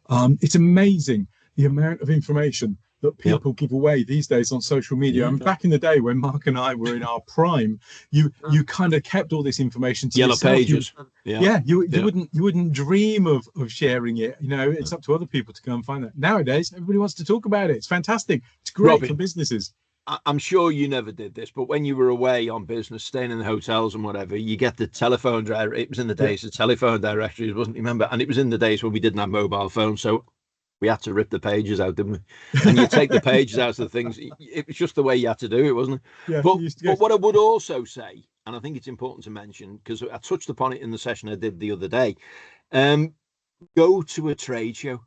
It's amazing the amount of information that people give away these days on social media. And back in the day when Mark and I were in our prime, you kind of kept all this information to Yellow yourself. Pages. You wouldn't dream of sharing it. It's up to other people to go and find that. Nowadays, everybody wants to talk about it. It's fantastic. It's great for businesses. I'm sure you never did this, but when you were away on business, staying in the hotels and whatever, you get the telephone directory. It was in the days of telephone directories, wasn't it? Remember? And it was in the days when we didn't have mobile phones, so we had to rip the pages out, didn't we? And you take the pages out of the things. It was just the way you had to do it, wasn't it? Yeah, but what I would also say, and I think it's important to mention, because I touched upon it in the session I did the other day, go to a trade show.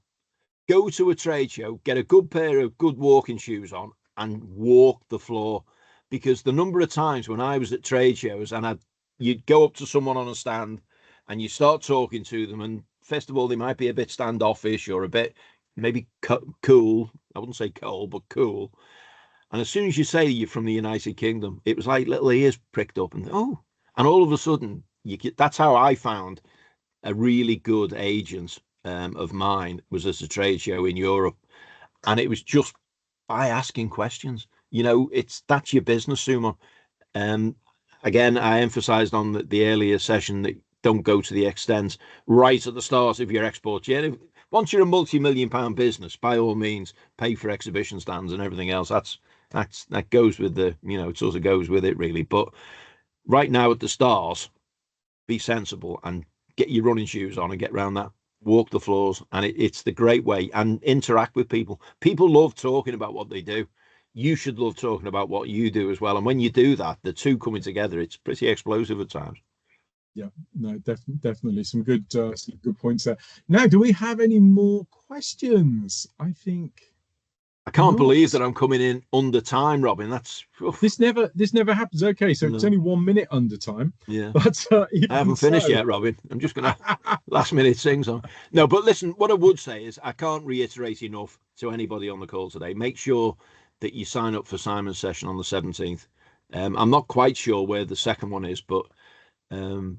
Go to a trade show, get a good pair of good walking shoes on, and walk the floor. Because the number of times when I was at trade shows and you'd go up to someone on a stand and you start talking to them, and first of all, they might be a bit standoffish or a bit maybe cool. I wouldn't say cold, but cool. And as soon as you say you're from the United Kingdom, it was like little ears pricked up, and all of a sudden, that's how I found a really good agent of mine was at a trade show in Europe. And it was just by asking questions. That's your business, Suman. Again, I emphasized on the earlier session that don't go to the extent right at the start of your export. Once you're a multi-million pound business, by all means, pay for exhibition stands and everything else. That goes with it sort of goes with it, really. But right now at the start, be sensible and get your running shoes on and get around that. Walk the floors, and it's the great way, and interact with people. People love talking about what they do. You should love talking about what you do as well. And when you do that, the two coming together, it's pretty explosive at times. Yeah, no, definitely some good points there. Now, do we have any more questions? I think I can't believe that I'm coming in under time, Robin. This never happens. Okay, so it's only 1 minute under time. Yeah, but I haven't finished yet, Robin. I'm just gonna last minute sing song. No, but listen, what I would say is I can't reiterate enough to anybody on the call today. Make sure that you sign up for Simon's session on the 17th. I'm not quite sure where the second one is, but there's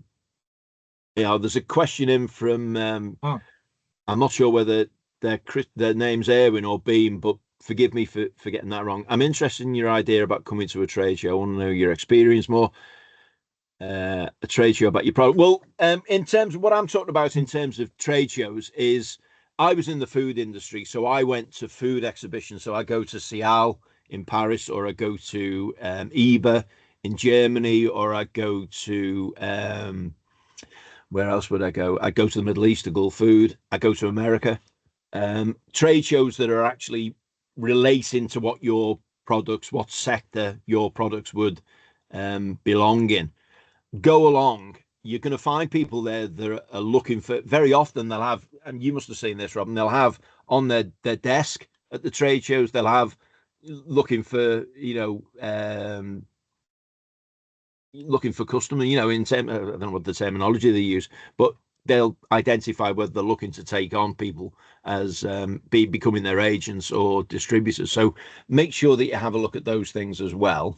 a question in from. I'm not sure whether their name's Erwin or Beam, but forgive me for getting that wrong. I'm interested in your idea about coming to a trade show. I want to know your experience more. A trade show about your product. Well, in terms of what I'm talking about in terms of trade shows is I was in the food industry, so I went to food exhibitions. So I go to Cial in Paris, or I go to IBA in Germany, or I go to where else would I go? I go to the Middle East to Gulf Food. I go to America. Trade shows that are actually relating to what your products, what sector your products would belong in. Go along. You're going to find people there that are looking for, very often they'll have, and you must have seen this, Robin, they'll have on their desk at the trade shows, they'll have looking for, looking for customer, I don't know what the terminology they use, but they'll identify whether they're looking to take on people as becoming their agents or distributors. So make sure that you have a look at those things as well.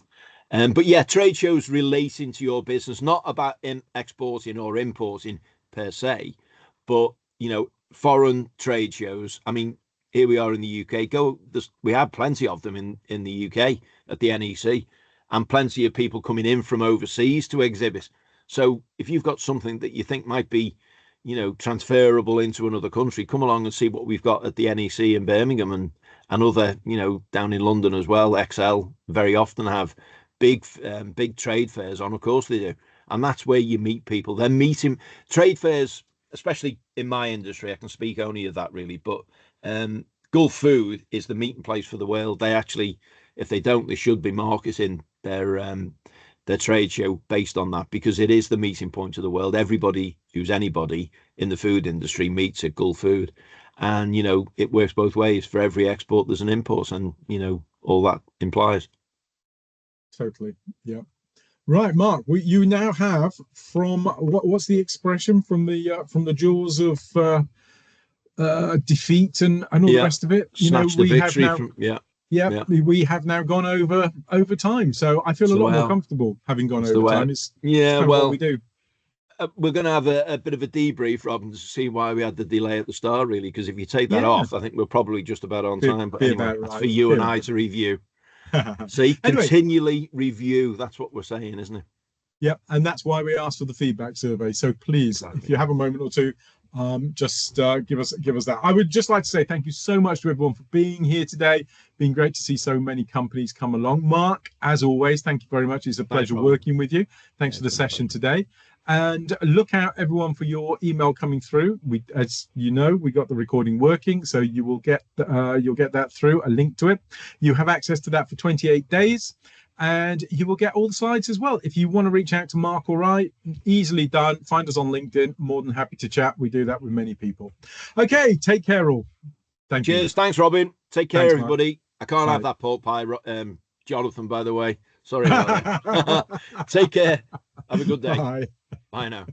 But yeah, trade shows relating to your business, not about exporting or importing per se, but foreign trade shows. I mean, here we are in the UK. We have plenty of them in the UK at the NEC, and plenty of people coming in from overseas to exhibit. So if you've got something that you think might be, transferable into another country, come along and see what we've got at the NEC in Birmingham and other, down in London as well. XL very often have big trade fairs on. Of course they do. And that's where you meet people. They're meeting trade fairs, especially in my industry. I can speak only of that really, but Gulf Food is the meeting place for the world. They actually, if they don't, they should be marketing their trade show based on that, because it is the meeting point of the world. Everybody who's anybody in the food industry meets at Gulf Food, and it works both ways. For every export there's an import, and all that implies. Totally. Yeah. Right, Mark, you now have from what's the expression, from the jaws of defeat and all the rest of it. Snatch the victory from, we have now gone over time, so I feel a lot more comfortable having gone over time. It's what we do. We're going to have a bit of a debrief, Robin, to see why we had the delay at the start, really, because if you take that off, I think we're probably just about on time. But anyway, that's for you and I to review. See, continually review. That's what we're saying, isn't it? Yep, and that's why we asked for the feedback survey. So please, if you have a moment or two, just give us that. I would just like to say thank you so much to everyone for being here today. Been great to see so many companies come along. Mark, as always, thank you very much. It's a pleasure working with you. Thanks for the session today. And look out, everyone, for your email coming through. As you know, we got the recording working, so you will get you'll get that through, a link to it. You have access to that for 28 days, and you will get all the slides as well. If you want to reach out to Mark or I, easily done. Find us on LinkedIn. More than happy to chat. We do that with many people. Okay, take care, all. Thank you. Cheers. Thanks, Robin. Take care, everybody. Mark. I can't have that pork pie, Jonathan, by the way. Sorry about that. Take care. Have a good day. Bye. Bye now.